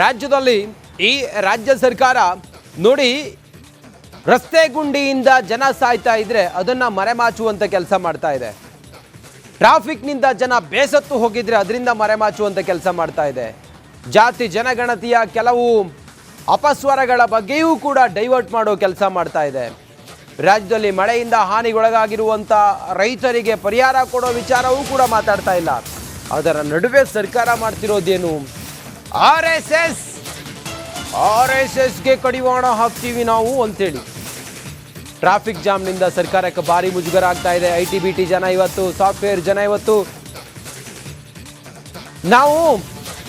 ರಾಜ್ಯದಲ್ಲಿ ಈ ರಾಜ್ಯ ಸರ್ಕಾರ ನೋಡಿ ರಸ್ತೆ ಗುಂಡಿಯಿಂದ ಜನ ಸಾಯ್ತಾ ಇದ್ರೆ ಅದನ್ನ ಮರೆಮಾಚುವಂತ ಕೆಲಸ ಮಾಡ್ತಾ ಇದೆ. ಟ್ರಾಫಿಕ್ ನಿಂದ ಜನ ಬೇಸತ್ತು ಹೋಗಿದ್ರೆ ಅದರಿಂದ ಮರೆಮಾಚುವಂತ ಕೆಲಸ ಮಾಡ್ತಾ ಇದೆ. ಜಾತಿ ಜನಗಣತಿಯ ಕೆಲವು ಅಪಸ್ವರಗಳ ಬಗ್ಗೆಯೂ ಕೂಡ ಡೈವರ್ಟ್ ಮಾಡೋ ಕೆಲಸ ಮಾಡ್ತಾ ಇದೆ. ರಾಜ್ಯದಲ್ಲಿ ಮಳೆಯಿಂದ ಹಾನಿಗೊಳಗಾಗಿರುವಂತ ರೈತರಿಗೆ ಪರಿಹಾರ ಕೊಡೋ ವಿಚಾರವೂ ಕೂಡ ಮಾತಾಡ್ತಾ ಇಲ್ಲ. ಅದರ ನಡುವೆ ಸರ್ಕಾರ ಮಾಡ್ತಿರೋದೇನು? ಆರ್ಎಸ್ಎಸ್ಗೆ ಕಡಿವಾಣ ಹಾಕ್ತೀವಿ ನಾವು ಅಂತೇಳಿ ಟ್ರಾಫಿಕ್ ಜಾಮ್ನಿಂದ ಸರ್ಕಾರಕ್ಕೆ ಭಾರಿ ಮುಜುಗರ ಆಗ್ತಾ ಇದೆ. ಐಟಿ ಜನ ಇವತ್ತು, ಸಾಫ್ಟ್ವೇರ್ ಜನ ಇವತ್ತು ನಾವು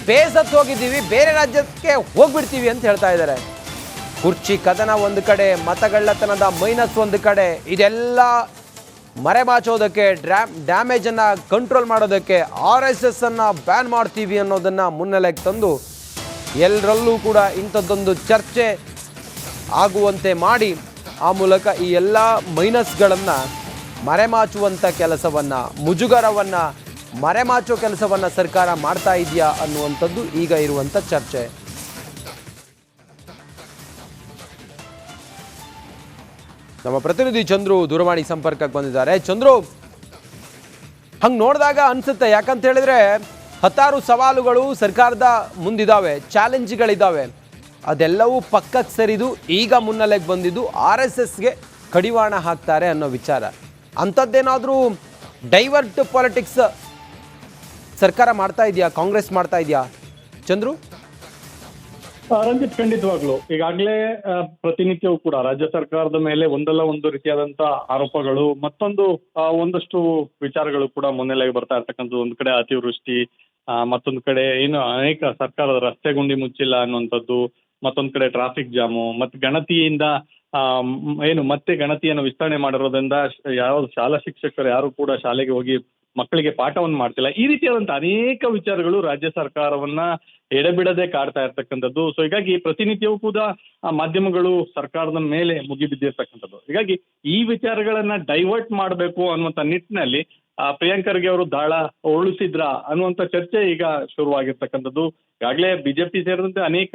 ಬೇಸತ್ತು ಹೋಗಿದ್ದೀವಿ, ಬೇರೆ ರಾಜ್ಯಕ್ಕೆ ಹೋಗ್ಬಿಡ್ತೀವಿ ಅಂತ ಹೇಳ್ತಾ ಇದ್ದಾರೆ. ಕುರ್ಚಿ ಕದನ ಒಂದು ಕಡೆ, ಮತಗಳ್ಳತನದ ಮೈನಸ್ ಒಂದು ಕಡೆ, ಇದೆಲ್ಲ ಮರೆಮಾಚೋದಕ್ಕೆ, ಡ್ಯಾಮೇಜನ್ನು ಕಂಟ್ರೋಲ್ ಮಾಡೋದಕ್ಕೆ ಆರ್ಎಸ್ಎಸ್ ಅನ್ನು ಬ್ಯಾನ್ ಮಾಡ್ತೀವಿ ಅನ್ನೋದನ್ನು ಮುನ್ನೆಲೆಗೆ ತಂದು ಎಲ್ಲರಲ್ಲೂ ಕೂಡ ಇಂಥದ್ದೊಂದು ಚರ್ಚೆ ಆಗುವಂತೆ ಮಾಡಿ ಆ ಮೂಲಕ ಈ ಎಲ್ಲ ಮೈನಸ್ಗಳನ್ನು ಮರೆಮಾಚುವಂಥ ಕೆಲಸವನ್ನು, ಮುಜುಗರವನ್ನು ಮರೆಮಾಚೋ ಕೆಲಸವನ್ನು ಸರ್ಕಾರ ಮಾಡ್ತಾ ಇದೆಯಾ ಅನ್ನುವಂಥದ್ದು ಈಗ ಇರುವಂಥ ಚರ್ಚೆ. ನಮ್ಮ ಪ್ರತಿನಿಧಿ ಚಂದ್ರು ದೂರವಾಣಿ ಸಂಪರ್ಕಕ್ಕೆ ಬಂದಿದ್ದಾರೆ. ಚಂದ್ರು, ಹಂಗೆ ನೋಡಿದಾಗ ಅನ್ಸುತ್ತೆ, ಯಾಕಂತ ಹೇಳಿದ್ರೆ ಹತ್ತಾರು ಸವಾಲುಗಳು ಸರ್ಕಾರದ ಮುಂದಿದ್ದಾವೆ, ಚಾಲೆಂಜ್ಗಳಿದ್ದಾವೆ. ಅದೆಲ್ಲವೂ ಪಕ್ಕಕ್ಕೆ ಸರಿದು ಈಗ ಮುನ್ನೆಲೆಗೆ ಬಂದಿದ್ದು ಆರ್ಎಸ್ಎಸ್ಗೆ ಕಡಿವಾಣ ಹಾಕ್ತಾರೆ ಅನ್ನೋ ವಿಚಾರ. ಅಂಥದ್ದೇನಾದರೂ ಡೈವರ್ಟ್ ಪಾಲಿಟಿಕ್ಸ್ ಸರ್ಕಾರ ಮಾಡ್ತಾ ಇದೆಯಾ, ಕಾಂಗ್ರೆಸ್ ಮಾಡ್ತಾ ಇದೆಯಾ ಚಂದ್ರು? ರಂಜಿತ್, ಖಂಡಿತವಾಗ್ಲು ಈಗಾಗಲೇ ಪ್ರತಿನಿತ್ಯವೂ ಕೂಡ ರಾಜ್ಯ ಸರ್ಕಾರದ ಮೇಲೆ ಒಂದಲ್ಲ ಒಂದು ರೀತಿಯಾದಂತ ಆರೋಪಗಳು, ಮತ್ತೊಂದು ಒಂದಷ್ಟು ವಿಚಾರಗಳು ಕೂಡ ಮುನ್ನೆಲೆಗೆ ಬರ್ತಾ ಇರ್ತಕ್ಕಂಥದ್ದು. ಒಂದು ಕಡೆ ಅತಿವೃಷ್ಟಿ, ಮತ್ತೊಂದು ಕಡೆ ಏನು ಅನೇಕ ಸರ್ಕಾರದ ರಸ್ತೆ ಗುಂಡಿ ಮುಚ್ಚಿಲ್ಲ ಅನ್ನುವಂಥದ್ದು, ಮತ್ತೊಂದು ಕಡೆ ಟ್ರಾಫಿಕ್ ಜಾಮು, ಮತ್ತೆ ಗಣತಿಯಿಂದ ಮತ್ತೆ ಗಣತಿಯನ್ನು ವಿಸ್ತರಣೆ ಮಾಡಿರೋದ್ರಿಂದ ಯಾವ ಶಾಲಾ ಶಿಕ್ಷಕರು ಯಾರು ಕೂಡ ಶಾಲೆಗೆ ಹೋಗಿ ಮಕ್ಕಳಿಗೆ ಪಾಠವನ್ನು ಮಾಡ್ತಿಲ್ಲ. ಈ ರೀತಿಯಾದಂತ ಅನೇಕ ವಿಚಾರಗಳು ರಾಜ್ಯ ಸರ್ಕಾರವನ್ನ ಎಡೆಬಿಡದೆ ಕಾಡ್ತಾ ಇರ್ತಕ್ಕಂಥದ್ದು. ಸೊ ಹೀಗಾಗಿ ಪ್ರತಿನಿತ್ಯವೂ ಕೂಡ ಮಾಧ್ಯಮಗಳು ಸರ್ಕಾರದ ಮೇಲೆ ಮುಗಿಬಿದ್ದಿರ್ತಕ್ಕಂಥದ್ದು. ಹೀಗಾಗಿ ಈ ವಿಚಾರಗಳನ್ನ ಡೈವರ್ಟ್ ಮಾಡಬೇಕು ಅನ್ನುವಂಥ ನಿಟ್ಟಿನಲ್ಲಿ ಪ್ರಿಯಾಂಕರ್ಗೆ ಅವರು ದಾಳ ಉರುಳಿಸಿದ್ರ ಅನ್ನುವಂಥ ಚರ್ಚೆ ಈಗ ಶುರುವಾಗಿರ್ತಕ್ಕಂಥದ್ದು. ಈಗಾಗಲೇ ಬಿಜೆಪಿ ಸೇರಿದಂತೆ ಅನೇಕ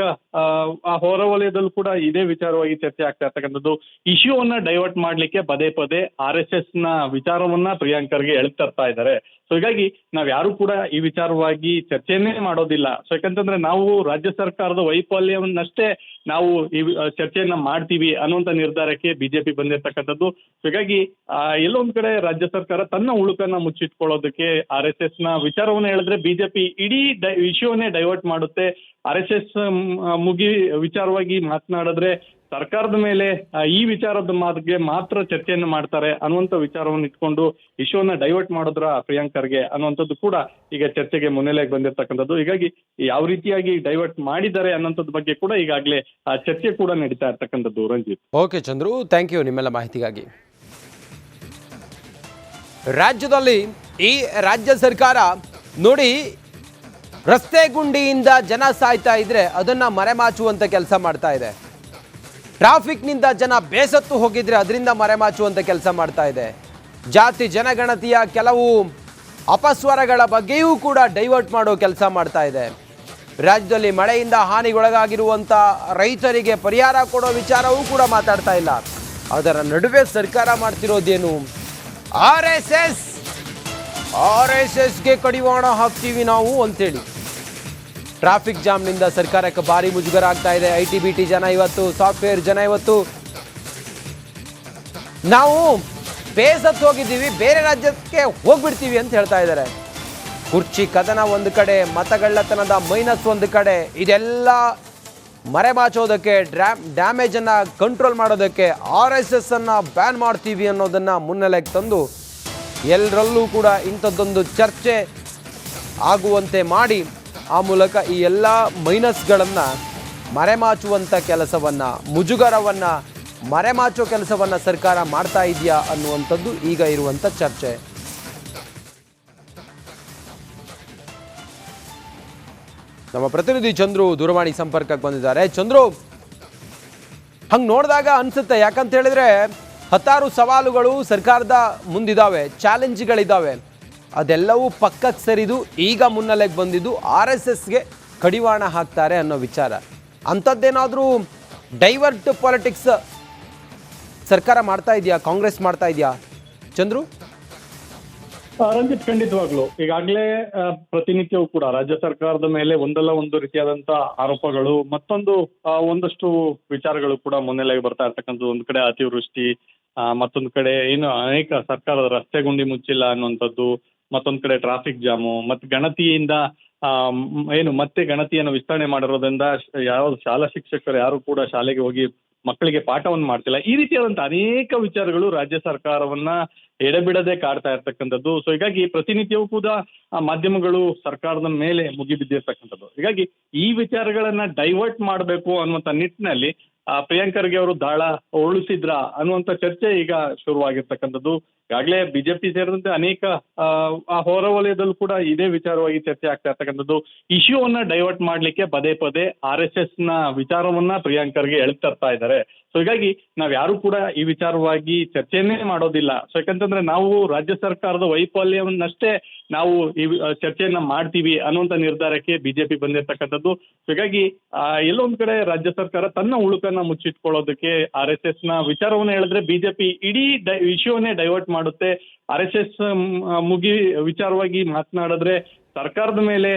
ಹೊರವಲಯದಲ್ಲೂ ಕೂಡ ಇದೇ ವಿಚಾರವಾಗಿ ಚರ್ಚೆ ಆಗ್ತಾ ಇರ್ತಕ್ಕಂಥದ್ದು. ಇಶ್ಯೂವನ್ನ ಡೈವರ್ಟ್ ಮಾಡ್ಲಿಕ್ಕೆ ಪದೇ ಪದೇ RSS ನ ವಿಚಾರವನ್ನ ಪ್ರಿಯಾಂಕರ್ಗೆ ಎಳ್ತರ್ತಾ ಇದ್ದಾರೆ. ಸೊ ಹೀಗಾಗಿ ನಾವ್ ಯಾರು ಕೂಡ ಈ ವಿಚಾರವಾಗಿ ಚರ್ಚೆಯನ್ನೇ ಮಾಡೋದಿಲ್ಲ. ಸೊ ಯಾಕಂತಂದ್ರೆ ನಾವು ರಾಜ್ಯ ಸರ್ಕಾರದ ವೈಫಲ್ಯವನ್ನಷ್ಟೇ ನಾವು ಈ ಚರ್ಚೆಯನ್ನ ಮಾಡ್ತೀವಿ ಅನ್ನುವಂಥ ನಿರ್ಧಾರಕ್ಕೆ ಬಿಜೆಪಿ ಬಂದಿರ್ತಕ್ಕಂಥದ್ದು. ಹೀಗಾಗಿ ಎಲ್ಲೊಂದ್ ಕಡೆ ರಾಜ್ಯ ಸರ್ಕಾರ ತನ್ನ ಉಳುಕನ್ನ ಮುಚ್ಚಿಟ್ಕೊಳ್ಳೋದಕ್ಕೆ RSS ನ ವಿಚಾರವನ್ನ ಹೇಳಿದ್ರೆ ಬಿಜೆಪಿ ಇಡೀ ವಿಷಯವನ್ನೇ ಡೈವರ್ಟ್ ಮಾಡುತ್ತೆ. RSS ವಿಚಾರವಾಗಿ ಮಾತನಾಡಿದ್ರೆ ಸರ್ಕಾರದ ಮೇಲೆ ಈ ವಿಚಾರದ ಮಾತಿಗೆ ಮಾತ್ರ ಚರ್ಚೆಯನ್ನು ಮಾಡ್ತಾರೆ ಅನ್ನುವಂಥ ವಿಚಾರವನ್ನು ಇಟ್ಕೊಂಡು ಇಶ್ಯೂವನ್ನ ಡೈವರ್ಟ್ ಮಾಡೋದ್ರ ಪ್ರಿಯಾಂಕರ್ಗೆ ಅನ್ನುವಂಥದ್ದು ಕೂಡ ಈಗ ಚರ್ಚೆಗೆ ಮುನ್ನೆಲೆಗೆ ಬಂದಿರತಕ್ಕಂಥದ್ದು. ಹೀಗಾಗಿ ಯಾವ ರೀತಿಯಾಗಿ ಡೈವರ್ಟ್ ಮಾಡಿದ್ದಾರೆ ಅನ್ನೋಂಥದ್ದು ಬಗ್ಗೆ ಕೂಡ ಈಗಾಗಲೇ ಚರ್ಚೆ ಕೂಡ ನಡೀತಾ ಇರ್ತಕ್ಕಂಥದ್ದು. Ranjit. Okay Chandru, thank you ನಿಮ್ಮೆಲ್ಲ ಮಾಹಿತಿಗಾಗಿ. ರಾಜ್ಯದಲ್ಲಿ ಈ ರಾಜ್ಯ ಸರ್ಕಾರ ನೋಡಿ ರಸ್ತೆ ಗುಂಡಿಯಿಂದ ಜನ ಸಾಯ್ತಾ ಇದ್ರೆ ಅದನ್ನ ಮರೆಮಾಚುವಂತ ಕೆಲಸ ಮಾಡ್ತಾ ಇದೆ. ಟ್ರಾಫಿಕ್ ನಿಂದ ಜನ ಬೇಸತ್ತು ಹೋಗಿದ್ರೆ ಅದರಿಂದ ಮರೆಮಾಚುವಂತ ಕೆಲಸ ಮಾಡ್ತಾ ಇದೆ. ಜಾತಿ ಜನಗಣತಿಯ ಕೆಲವು ಅಪಸ್ವರಗಳ ಬಗ್ಗೆಯೂ ಕೂಡ ಡೈವರ್ಟ್ ಮಾಡೋ ಕೆಲಸ ಮಾಡ್ತಾ ಇದೆ. ರಾಜ್ಯದಲ್ಲಿ ಮಳೆಯಿಂದ ಹಾನಿಗೊಳಗಾಗಿರುವಂತ ರೈತರಿಗೆ ಪರಿಹಾರ ಕೊಡೋ ವಿಚಾರವೂ ಕೂಡ ಮಾತಾಡ್ತಾ ಇಲ್ಲ. ಅದರ ನಡುವೆ ಸರ್ಕಾರ ಮಾಡ್ತಿರೋದೇನು? ಆರ್ಎಸ್ಎಸ್ಗೆ ಕಡಿವಾಣ ಹಾಕ್ತೀವಿ ನಾವು ಅಂತೇಳಿ ಟ್ರಾಫಿಕ್ ಜಾಮ್ನಿಂದ ಸರ್ಕಾರಕ್ಕೆ ಭಾರಿ ಮುಜುಗರ ಆಗ್ತಾ ಇದೆ. ಐಟಿ ಜನ ಇವತ್ತು, ಸಾಫ್ಟ್ವೇರ್ ಜನ ಇವತ್ತು ನಾವು ಬೇಸತ್ತು ಹೋಗಿದ್ದೀವಿ, ಬೇರೆ ರಾಜ್ಯಕ್ಕೆ ಹೋಗ್ಬಿಡ್ತೀವಿ ಅಂತ ಹೇಳ್ತಾ ಇದ್ದಾರೆ. ಕುರ್ಚಿ ಕದನ ಒಂದು ಕಡೆ, ಮತಗಳ್ಳತನದ ಮೈನಸ್ ಒಂದು ಕಡೆ, ಇದೆಲ್ಲ ಮರೆಮಾಚೋದಕ್ಕೆ, ಡ್ಯಾಮೇಜನ್ನು ಕಂಟ್ರೋಲ್ ಮಾಡೋದಕ್ಕೆ ಆರ್ಎಸ್ಎಸ್ ಅನ್ನು ಬ್ಯಾನ್ ಮಾಡ್ತೀವಿ ಅನ್ನೋದನ್ನು ಮುನ್ನೆಲೆಗೆ ತಂದು ಎಲ್ಲರಲ್ಲೂ ಕೂಡ ಇಂಥದ್ದೊಂದು ಚರ್ಚೆ ಆಗುವಂತೆ ಮಾಡಿ ಆ ಮೂಲಕ ಈ ಎಲ್ಲ ಮೈನಸ್ಗಳನ್ನು ಮರೆಮಾಚುವಂಥ ಕೆಲಸವನ್ನು, ಮುಜುಗರವನ್ನು ಮರೆಮಾಚೋ ಕೆಲಸವನ್ನು ಸರ್ಕಾರ ಮಾಡ್ತಾ ಇದೆಯಾ ಅನ್ನುವಂಥದ್ದು ಈಗ ಇರುವಂಥ ಚರ್ಚೆ. ನಮ್ಮ ಪ್ರತಿನಿಧಿ ಚಂದ್ರು ದೂರವಾಣಿ ಸಂಪರ್ಕಕ್ಕೆ ಬಂದಿದ್ದಾರೆ. ಚಂದ್ರು, ಹಂಗೆ ನೋಡಿದಾಗ ಅನ್ಸುತ್ತೆ, ಯಾಕಂತ ಹೇಳಿದ್ರೆ ಹತ್ತಾರು ಸವಾಲುಗಳು ಸರ್ಕಾರದ ಮುಂದಿದ್ದಾವೆ, ಚಾಲೆಂಜ್ಗಳಿದ್ದಾವೆ. ಅದೆಲ್ಲವೂ ಪಕ್ಕಕ್ಕೆ ಸರಿದು ಈಗ ಮುನ್ನೆಲೆಗೆ ಬಂದಿದ್ದು RSSಗೆ ಕಡಿವಾಣ ಹಾಕ್ತಾರೆ ಅನ್ನೋ ವಿಚಾರ. ಅಂಥದ್ದೇನಾದರೂ ಡೈವರ್ಟ್ ಪಾಲಿಟಿಕ್ಸ್ ಸರ್ಕಾರ ಮಾಡ್ತಾ ಇದೆಯಾ, ಕಾಂಗ್ರೆಸ್ ಮಾಡ್ತಾ ಇದೆಯಾ ಚಂದ್ರು? ರಂಜಿತ್, ಖಂಡಿತವಾಗ್ಲು ಈಗಾಗಲೇ ಪ್ರತಿನಿತ್ಯವೂ ಕೂಡ ರಾಜ್ಯ ಸರ್ಕಾರದ ಮೇಲೆ ಒಂದಲ್ಲ ಒಂದು ರೀತಿಯಾದಂತ ಆರೋಪಗಳು, ಮತ್ತೊಂದು ಒಂದಷ್ಟು ವಿಚಾರಗಳು ಕೂಡ ಮುನ್ನೆಲೆಗೆ ಬರ್ತಾ ಇರ್ತಕ್ಕಂಥದ್ದು. ಒಂದು ಕಡೆ ಅತಿವೃಷ್ಟಿ, ಮತ್ತೊಂದು ಕಡೆ ಏನು ಅನೇಕ ಸರ್ಕಾರದ ರಸ್ತೆ ಗುಂಡಿ ಮುಚ್ಚಿಲ್ಲ ಅನ್ನುವಂಥದ್ದು, ಮತ್ತೊಂದು ಕಡೆ ಟ್ರಾಫಿಕ್ ಜಾಮು, ಮತ್ತೆ ಗಣತಿಯಿಂದ ಏನು ಮತ್ತೆ ಗಣತಿಯನ್ನು ವಿಸ್ತರಣೆ ಮಾಡಿರೋದ್ರಿಂದ ಯಾವ ಶಾಲಾ ಶಿಕ್ಷಕರು ಯಾರು ಕೂಡ ಶಾಲೆಗೆ ಹೋಗಿ ಮಕ್ಕಳಿಗೆ ಪಾಠವನ್ನು ಮಾಡ್ತಿಲ್ಲ. ಈ ರೀತಿಯಾದಂತಹ ಅನೇಕ ವಿಚಾರಗಳು ರಾಜ್ಯ ಸರ್ಕಾರವನ್ನ ಎಡೆಬಿಡದೆ ಕಾಡ್ತಾ ಇರ್ತಕ್ಕಂಥದ್ದು. ಸೊ ಹೀಗಾಗಿ ಪ್ರತಿನಿತ್ಯವೂ ಕೂಡ ಮಾಧ್ಯಮಗಳು ಸರ್ಕಾರದ ಮೇಲೆ ಮುಗಿಬಿದ್ದಿರ್ತಕ್ಕಂಥದ್ದು. ಹೀಗಾಗಿ ಈ ವಿಚಾರಗಳನ್ನ ಡೈವರ್ಟ್ ಮಾಡಬೇಕು ಅನ್ನುವಂಥ ನಿಟ್ಟಿನಲ್ಲಿ ಪ್ರಿಯಾಂಕ್ ಖರ್ಗೆ ಅವರು ದಾಳ ಉರುಳಿಸಿದ್ರ ಅನ್ನುವಂಥ ಚರ್ಚೆ ಈಗ ಶುರುವಾಗಿರ್ತಕ್ಕಂಥದ್ದು. ಈಗಾಗಲೇ ಬಿಜೆಪಿ ಸೇರಿದಂತೆ ಅನೇಕ ಹೊರ ವಲಯದಲ್ಲೂ ಕೂಡ ಇದೇ ವಿಚಾರವಾಗಿ ಚರ್ಚೆ ಆಗ್ತಾ ಇರ್ತಕ್ಕಂಥದ್ದು. ಇಶ್ಯೂವನ್ನ ಡೈವರ್ಟ್ ಮಾಡ್ಲಿಕ್ಕೆ ಪದೇ ಪದೇ RSS ನ ವಿಚಾರವನ್ನ ಪ್ರಿಯಾಂಕ್ ಖರ್ಗೆ ಎಳ್ತರ್ತಾ ಇದ್ದಾರೆ. ಸೊ ಹೀಗಾಗಿ ನಾವ್ ಯಾರು ಕೂಡ ಈ ವಿಚಾರವಾಗಿ ಚರ್ಚೆಯನ್ನೇ ಮಾಡೋದಿಲ್ಲ. ಸೊ ಯಾಕಂತಂದ್ರೆ ನಾವು ರಾಜ್ಯ ಸರ್ಕಾರದ ವೈಫಲ್ಯವನ್ನಷ್ಟೇ ನಾವು ಈ ಚರ್ಚೆಯನ್ನ ಮಾಡ್ತೀವಿ ಅನ್ನುವಂಥ ನಿರ್ಧಾರಕ್ಕೆ ಬಿಜೆಪಿ ಬಂದಿರ್ತಕ್ಕಂಥದ್ದು. ಹೀಗಾಗಿ ಎಲ್ಲೊಂದ್ ಕಡೆ ರಾಜ್ಯ ಸರ್ಕಾರ ತನ್ನ ಉಳುಕನ್ನ ಮುಚ್ಚಿಟ್ಕೊಳ್ಳೋದಕ್ಕೆ RSS ನ ವಿಚಾರವನ್ನ ಹೇಳಿದ್ರೆ ಬಿಜೆಪಿ ಇಡೀ ವಿಷಯವನ್ನೇ ಡೈವರ್ಟ್ ಮಾಡುತ್ತೆ. RSS ಮುಗಿ ವಿಚಾರವಾಗಿ ಮಾತನಾಡಿದ್ರೆ ಸರ್ಕಾರದ ಮೇಲೆ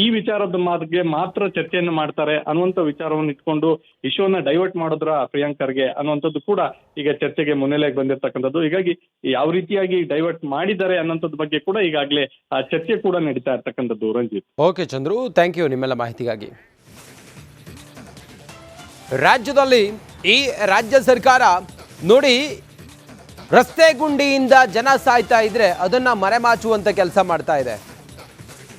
ಈ ವಿಚಾರದ ಮಾತಿಗೆ ಮಾತ್ರ ಚರ್ಚೆಯನ್ನು ಮಾಡ್ತಾರೆ ಅನ್ನುವಂಥ ವಿಚಾರವನ್ನು ಇಟ್ಕೊಂಡು ಇಶ್ಯೂವನ್ನ ಡೈವರ್ಟ್ ಮಾಡಿದ್ರ ಪ್ರಿಯಾಂಕ್ ಖರ್ಗೆ ಅನ್ನುವಂಥದ್ದು ಕೂಡ ಈಗ ಚರ್ಚೆಗೆ ಮುನ್ನೆಲೆಗೆ ಬಂದಿರತಕ್ಕಂಥದ್ದು. ಹೀಗಾಗಿ ಯಾವ ರೀತಿಯಾಗಿ ಡೈವರ್ಟ್ ಮಾಡಿದ್ದಾರೆ ಅನ್ನೋಂಥದ್ದು ಬಗ್ಗೆ ಕೂಡ ಈಗಾಗಲೇ ಚರ್ಚೆ ಕೂಡ ನಡೀತಾ ಇರ್ತಕ್ಕಂಥದ್ದು. Ranjit. Okay Chandru, thank you ನಿಮ್ಮೆಲ್ಲ ಮಾಹಿತಿಗಾಗಿ. ರಾಜ್ಯದಲ್ಲಿ ಈ ರಾಜ್ಯ ಸರ್ಕಾರ ನೋಡಿ, ರಸ್ತೆ ಗುಂಡಿಯಿಂದ ಜನ ಸಾಯ್ತಾ ಇದ್ರೆ ಅದನ್ನ ಮರೆಮಾಚುವಂತ ಕೆಲಸ ಮಾಡ್ತಾ ಇದೆ.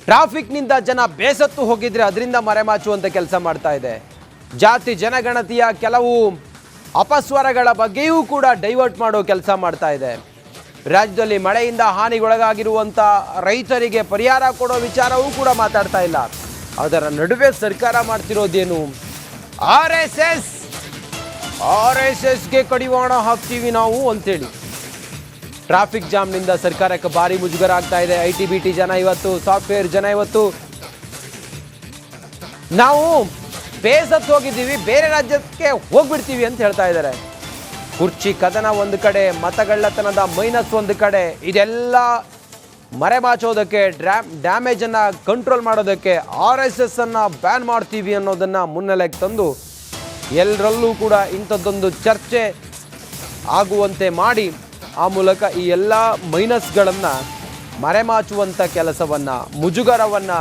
ಟ್ರಾಫಿಕ್ನಿಂದ ಜನ ಬೇಸತ್ತು ಹೋಗಿದ್ರೆ ಅದರಿಂದ ಮರೆಮಾಚುವಂತ ಕೆಲಸ ಮಾಡ್ತಾ ಇದೆ. ಜಾತಿ ಜನಗಣತಿಯ ಕೆಲವು ಅಪಸ್ವರಗಳ ಬಗ್ಗೆಯೂ ಕೂಡ ಡೈವರ್ಟ್ ಮಾಡೋ ಕೆಲಸ ಮಾಡ್ತಾ ಇದೆ. ರಾಜ್ಯದಲ್ಲಿ ಮಳೆಯಿಂದ ಹಾನಿಗೊಳಗಾಗಿರುವಂಥ ರೈತರಿಗೆ ಪರಿಹಾರ ಕೊಡೋ ವಿಚಾರವೂ ಕೂಡ ಮಾತಾಡ್ತಾ ಇಲ್ಲ. ಅದರ ನಡುವೆ ಸರ್ಕಾರ ಮಾಡ್ತಿರೋದೇನು, RSSಗೆ ಕಡಿವಾಣ ಹಾಕ್ತೀವಿ ನಾವು ಅಂತೇಳಿ. ಟ್ರಾಫಿಕ್ ಜಾಮ್ನಿಂದ ಸರ್ಕಾರಕ್ಕೆ ಭಾರಿ ಮುಜುಗರ ಆಗ್ತಾ ಇದೆ. IT-BT ಜನ ಇವತ್ತು, ಸಾಫ್ಟ್ವೇರ್ ಜನ ಇವತ್ತು ನಾವು ಬೇಸತ್ತು ಹೋಗಿದ್ದೀವಿ, ಬೇರೆ ರಾಜ್ಯಕ್ಕೆ ಹೋಗ್ಬಿಡ್ತೀವಿ ಅಂತ ಹೇಳ್ತಾ ಇದ್ದಾರೆ. ಕುರ್ಚಿ ಕದನ ಒಂದು ಕಡೆ, ಮತಗಳ್ಳತನದ ಮೈನಸ್ ಒಂದು ಕಡೆ, ಇದೆಲ್ಲ ಮರೆಮಾಚೋದಕ್ಕೆ, ಡ್ಯಾಮೇಜನ್ನು ಕಂಟ್ರೋಲ್ ಮಾಡೋದಕ್ಕೆ RSS ಅನ್ನು ಬ್ಯಾನ್ ಮಾಡ್ತೀವಿ ಅನ್ನೋದನ್ನು ಮುನ್ನೆಲೆಗೆ ತಂದು ಎಲ್ಲರಲ್ಲೂ ಕೂಡ ಇಂಥದ್ದೊಂದು ಚರ್ಚೆ ಆಗುವಂತೆ ಮಾಡಿ ಆ ಮೂಲಕ ಈ ಎಲ್ಲ ಮೈನಸ್ಗಳನ್ನು ಮರೆಮಾಚುವಂಥ ಕೆಲಸವನ್ನು, ಮುಜುಗರವನ್ನು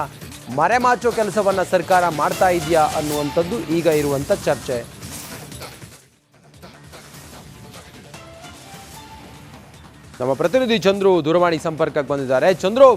ಮರೆಮಾಚೋ ಕೆಲಸವನ್ನು ಸರ್ಕಾರ ಮಾಡ್ತಾ ಇದೆಯಾ ಅನ್ನುವಂಥದ್ದು ಈಗ ಇರುವಂಥ ಚರ್ಚೆ. ನಮ್ಮ ಪ್ರತಿನಿಧಿ ಚಂದ್ರು ದೂರವಾಣಿ ಸಂಪರ್ಕಕ್ಕೆ ಬಂದಿದ್ದಾರೆ. ಚಂದ್ರು,